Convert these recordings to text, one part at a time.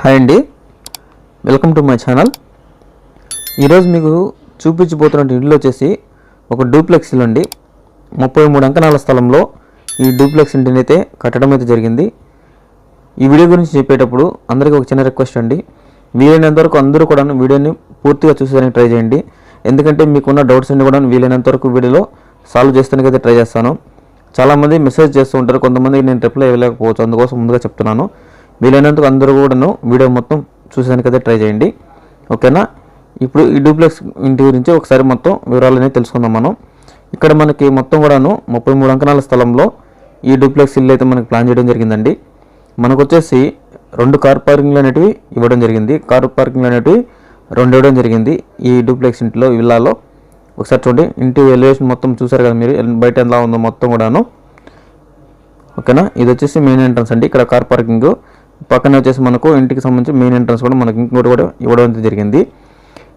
Hi అండి, welcome to my channel. ఈరోజు మీకు చూపించబోతున్న ఇల్లు వచ్చేసి ఒక డూప్లెక్స్ ఇల్లు అండి. 33 అంకణాల స్థలంలో ఈ డూప్లెక్స్ ఇంటిని అయితే కట్టడం అయితే జరిగింది. ఈ వీడియో గురించి చెప్పేటప్పుడు అందరికీ ఒక చిన్న రిక్వెస్ట్ అండి, వీలైనంత వరకు అందరూ కూడా వీడియోని పూర్తిగా చూసేదానికి ట్రై చేయండి. ఎందుకంటే మీకున్న డౌట్స్ అన్ని కూడా వీలైనంత వరకు వీడియోలో సాల్వ్ చేస్తానికైతే ట్రై చేస్తాను. చాలామంది మెసేజ్ చేస్తూ ఉంటారు, కొంతమందికి నేను రిప్లై ఇవ్వలేకపోవచ్చు, అందుకోసం ముందుగా చెప్తున్నాను. వీలైనందుకు అందరూ కూడాను వీడియో మొత్తం చూసేదానికైతే ట్రై చేయండి, ఓకేనా. ఇప్పుడు ఈ డూప్లెక్స్ ఇంటి గురించి ఒకసారి మొత్తం వివరాలనేవి తెలుసుకుందాం మనం. ఇక్కడ మనకి మొత్తం కూడాను 33 అంకణాల స్థలంలో ఈ డూప్లెక్స్ ఇల్లు అయితే మనకి ప్లాన్ చేయడం జరిగిందండి. మనకు వచ్చేసి 2 కార్ పార్కింగ్లు అనేటివి ఇవ్వడం జరిగింది. కార్ పార్కింగ్లు అనేటివి 2 ఇవ్వడం జరిగింది ఈ డూప్లెక్స్ ఇంటిలో, విల్లాలో. ఒకసారి చూడండి, ఇంటి ఎలివేషన్ మొత్తం చూసారు కదా మీరు, బయట ఎలా ఉందో మొత్తం కూడాను, ఓకేనా. ఇది వచ్చేసి మెయిన్ ఎంట్రన్స్ అండి. ఇక్కడ కార్ పార్కింగ్ పక్కన వచ్చేసి మనకు ఇంటికి సంబంధించి మెయిన్ ఎంట్రన్స్ కూడా మనకి ఇంకోటి కూడా ఇవ్వడం జరిగింది.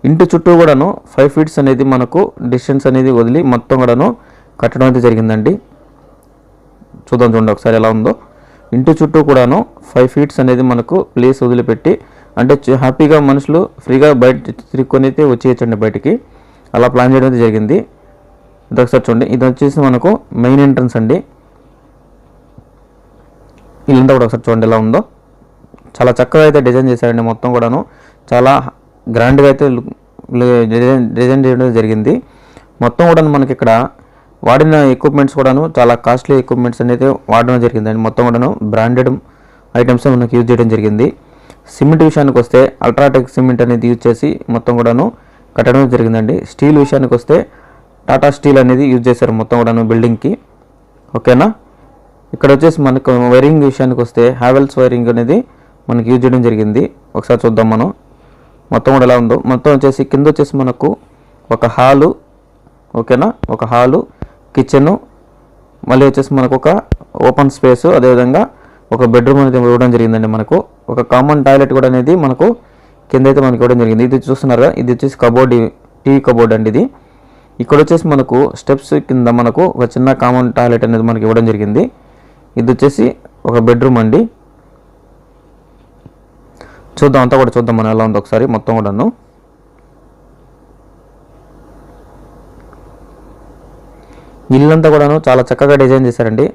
ఇంటి చుట్టూ కూడాను 5 ఫీట్స్ అనేది మనకు డిస్టెన్స్ అనేది వదిలి మొత్తం కూడాను కట్టడం అయితే జరిగిందండి. చూడండి ఒకసారి ఎలా ఉందో. ఇంటి చుట్టూ కూడాను 5 ఫీట్స్ అనేది మనకు ప్లేస్ వదిలిపెట్టి, అంటే హ్యాపీగా మనుషులు ఫ్రీగా బయట తిరుక్కొని అయితే వచ్చేయచ్చండి బయటికి, అలా ప్లాన్ చేయడం అయితే జరిగింది. ఇది ఒకసారి చూడండి, ఇది వచ్చేసి మనకు మెయిన్ ఎంట్రన్స్ అండి. ఇల్లంతా కూడా ఒకసారి చూడండి ఎలా ఉందో. చాలా చక్కగా అయితే డిజైన్ చేశారండి, మొత్తం కూడాను చాలా గ్రాండ్గా అయితే డిజైన్ చేయడం జరిగింది. మొత్తం కూడా మనకి ఇక్కడ వాడిన ఎక్విప్మెంట్స్ కూడాను చాలా కాస్ట్లీ ఎక్విప్మెంట్స్ అనేది వాడడం జరిగిందండి. మొత్తం కూడాను బ్రాండెడ్ ఐటమ్స్ మనకి యూజ్ చేయడం జరిగింది. సిమెంట్ విషయానికి వస్తే అల్ట్రాటెక్ సిమెంట్ అనేది యూజ్ చేసి మొత్తం కూడాను కట్టడం జరిగిందండి. స్టీల్ విషయానికి వస్తే టాటా స్టీల్ అనేది యూజ్ చేశారు మొత్తం కూడాను బిల్డింగ్కి, ఓకేనా. ఇక్కడ వచ్చేసి మనకు వైరింగ్ విషయానికి వస్తే హ్యావెల్స్ వైరింగ్ అనేది మనకి యూజ్ చేయడం జరిగింది. ఒకసారి చూద్దాం మనం మొత్తం కూడా ఎలా ఉందో. మొత్తం వచ్చేసి కింద వచ్చేసి మనకు ఒక హాలు, ఓకేనా, ఒక హాలు, కిచెను, మళ్ళీ వచ్చేసి మనకు ఒక ఓపెన్ స్పేస్, అదేవిధంగా ఒక బెడ్రూమ్ అనేది ఇవ్వడం జరిగిందండి. మనకు ఒక కామన్ టాయిలెట్ కూడా అనేది మనకు కింద అయితే మనకి ఇవ్వడం జరిగింది. ఇది చూస్తున్నారుగా, ఇది వచ్చేసి కబోర్డ్, టీవీ కబోర్డ్ అండి ఇది. ఇక్కడ వచ్చేసి మనకు స్టెప్స్ కింద మనకు ఒక చిన్న కామన్ టాయిలెట్ అనేది మనకి ఇవ్వడం జరిగింది. ఇది వచ్చేసి ఒక బెడ్రూమ్ అండి. చూద్దాం, అంతా కూడా చూద్దాం మనం ఎలా ఉందో ఒకసారి మొత్తం కూడాను. ఇల్లంతా కూడాను చాలా చక్కగా డిజైన్ చేశారండి.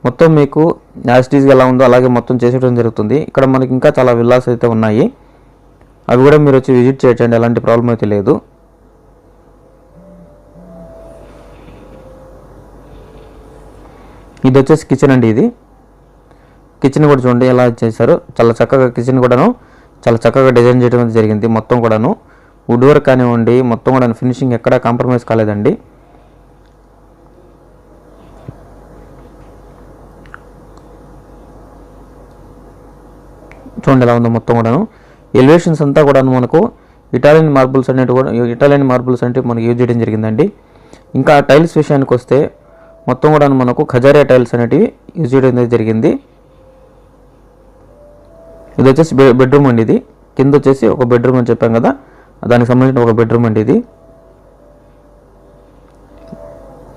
మొత్తం మీకు యాస్టీస్గా ఎలా ఉందో అలాగే మొత్తం చేసేయడం జరుగుతుంది. ఇక్కడ మనకి ఇంకా చాలా విల్లాస్ అయితే ఉన్నాయి, అవి కూడా మీరు వచ్చి విజిట్ చేయొచ్చండి, ఎలాంటి ప్రాబ్లం అయితే లేదు. ఇది వచ్చేసి కిచెన్ అండి. ఇది కిచెన్ కూడా చూడండి ఎలా చేశారు, చాలా చక్కగా కిచెన్ కూడాను చాలా చక్కగా డిజైన్ చేయడం జరిగింది. మొత్తం కూడాను వుడ్ వర్క్ కానివ్వండి, మొత్తం కూడా ఫినిషింగ్ ఎక్కడా కాంప్రమైజ్ కాలేదండి. చూడండి ఎలా ఉందో మొత్తం కూడాను. ఎలివేషన్స్ అంతా కూడా మనకు ఇటాలియన్ మార్బుల్స్ అనేవి మనకు యూజ్ చేయడం జరిగిందండి. ఇంకా టైల్స్ విషయానికి వస్తే మొత్తం కూడా మనకు ఖజారియా టైల్స్ అనేటివి యూజ్ చేయడం జరిగింది. ఇది వచ్చేసి బెడ్రూమ్ అండి. ఇది కింద వచ్చేసి ఒక బెడ్రూమ్ అని చెప్పాం కదా, దానికి సంబంధించిన ఒక బెడ్రూమ్ అండి ఇది.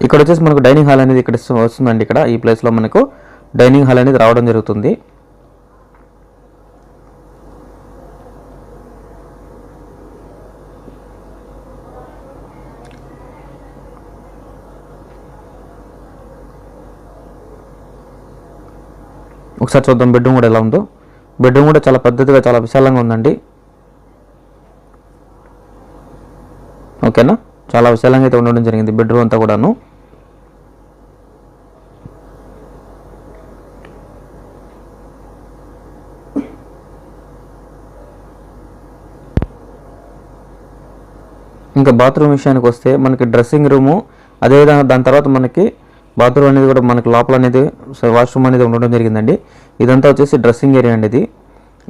ఇక్కడ వచ్చేసి మనకు డైనింగ్ హాల్ అనేది ఇక్కడ వస్తుందండి. ఇక్కడ ఈ ప్లేస్లో మనకు డైనింగ్ హాల్ అనేది రావడం జరుగుతుంది. ఒకసారి చూద్దాం బెడ్రూమ్ కూడా ఎలా ఉందో. బెడ్రూమ్ కూడా చాలా పద్ధతిగా చాలా విశాలంగా ఉందండి, ఓకేనా. చాలా విశాలంగా అయితే ఉండడం జరిగింది బెడ్రూమ్ అంతా కూడాను. ఇంకా బాత్రూమ్ విషయానికి వస్తే మనకి డ్రెస్సింగ్ రూము, అదేవిధంగా దాని తర్వాత మనకి బాత్రూమ్ అనేది కూడా మనకి లోపల అనేది వాష్రూమ్ అనేది ఉండడం జరిగిందండి. ఇదంతా వచ్చేసి డ్రెస్సింగ్ ఏరియా అండి.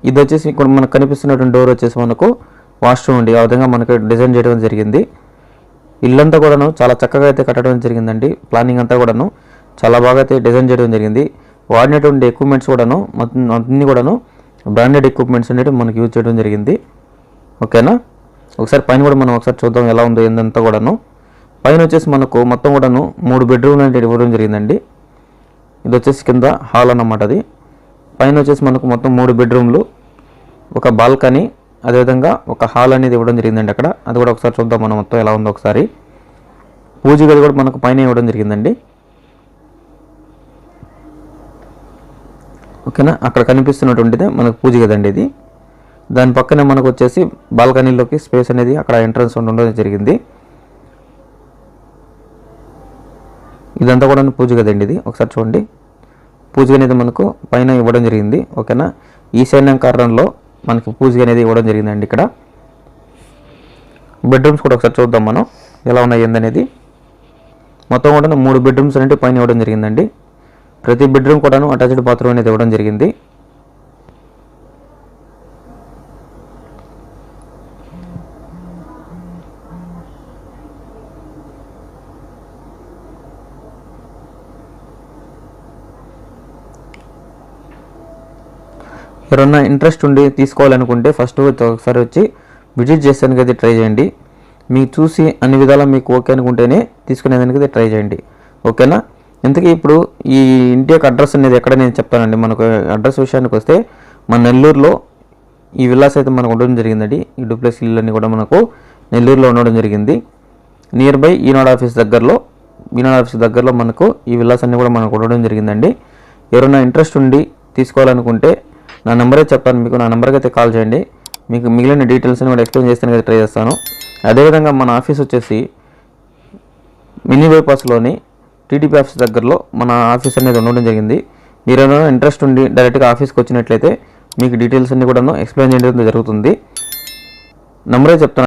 ఇది వచ్చేసి ఇక్కడ మనకు కనిపిస్తున్నటువంటి డోర్ వచ్చేసి మనకు వాష్రూమ్ అండి. ఆ విధంగా మనకు డిజైన్ చేయడం జరిగింది. ఇల్లంతా కూడాను చాలా చక్కగా అయితే కట్టడం జరిగిందండి. ప్లానింగ్ అంతా కూడాను చాలా బాగా అయితే డిజైన్ చేయడం జరిగింది. వాడినటువంటి ఎక్విప్మెంట్స్ కూడాను అన్ని కూడాను బ్రాండెడ్ ఎక్విప్మెంట్స్ అనేవి మనకు యూజ్ చేయడం జరిగింది, ఓకేనా. ఒకసారి పైన కూడా మనం ఒకసారి చూద్దాం ఎలా ఉందో ఏందంతా కూడాను. పైన వచ్చేసి మనకు మొత్తం కూడాను 3 బెడ్రూమ్లు అనేది ఇవ్వడం జరిగిందండి. ఇది వచ్చేసి కింద హాల్ అన్నమాట. అది పైన వచ్చేసి మనకు మొత్తం 3 బెడ్రూమ్లు, ఒక బాల్కనీ, అదేవిధంగా ఒక హాల్ అనేది ఇవ్వడం జరిగిందండి అక్కడ. అది కూడా ఒకసారి చూద్దాం మనం మొత్తం ఎలా ఉందో ఒకసారి. పూజ గది కూడా మనకు పైన ఇవ్వడం జరిగిందండి. ఓకేనా, అక్కడ కనిపిస్తున్నటువంటిది మనకు పూజ గది అండి ఇది. దాని పక్కనే మనకు వచ్చేసి బాల్కనీలోకి స్పేస్ అనేది అక్కడ ఎంట్రన్స్ ఉండడం జరిగింది. ఇదంతా కూడా పూజ గది అండి ఇది. ఒకసారి చూడండి, పూజ అనేది మనకు పైన ఇవ్వడం జరిగింది. ఓకేనా, ఈశాన్యం కార్నర్లో మనకి పూజ అనేది ఇవ్వడం జరిగిందండి ఇక్కడ. బెడ్రూమ్స్ కూడా ఒకసారి చూద్దాం మనం ఎలా ఉన్నాయి ఏందనేది. మొత్తం కూడా 3 బెడ్రూమ్స్ అనేవి పైన ఇవ్వడం జరిగిందండి. ప్రతి బెడ్రూమ్ కూడాను అటాచ్డ్ బాత్రూమ్ అనేది ఇవ్వడం జరిగింది. ఎవరన్నా ఇంట్రెస్ట్ ఉండి తీసుకోవాలనుకుంటే ఫస్ట్ ఒకసారి వచ్చి విజిట్ చేసేందుకు అయితే ట్రై చేయండి. మీకు చూసి అన్ని విధాలా మీకు ఓకే అనుకుంటేనే తీసుకునేదానికి అయితే ట్రై చేయండి. ఓకేనా, ఇంతకీ ఇప్పుడు ఈ ఇంటి యొక్క అడ్రస్ అనేది ఎక్కడ నేను చెప్తానండి. మనకు అడ్రస్ విషయానికి వస్తే మన నెల్లూరులో ఈ విల్లాస్ అయితే మనకు ఉండడం జరిగిందండి. ఈ డూప్లెక్స్ ఇల్లు కూడా మనకు నెల్లూరులో ఉండడం జరిగింది. నియర్ బై ఈనాడు ఆఫీస్ దగ్గరలో మనకు ఈ విల్లాస్ అన్నీ కూడా మనకు ఉండడం జరిగిందండి. ఎవరైనా ఇంట్రెస్ట్ ఉండి తీసుకోవాలనుకుంటే నా నెంబరే చెప్తాను మీకు. నా నెంబర్కి అయితే కాల్ చేయండి. మీకు మిగిలిన డీటెయిల్స్ కూడా ఎక్స్ప్లెయిన్ చేస్తానికి ట్రై చేస్తాను. అదేవిధంగా మన ఆఫీస్ వచ్చేసి మినీ బైపాస్లోని టీడీపీ ఆఫీస్ దగ్గరలో మన ఆఫీస్ అనేది ఉండడం జరిగింది. మీరు ఏమైనా ఇంట్రెస్ట్ ఉండి డైరెక్ట్గా ఆఫీస్కి వచ్చినట్లయితే మీకు డీటెయిల్స్ అన్ని కూడా ఎక్స్ప్లెయిన్ చేయడం జరుగుతుంది. నెంబరే చెప్తాను.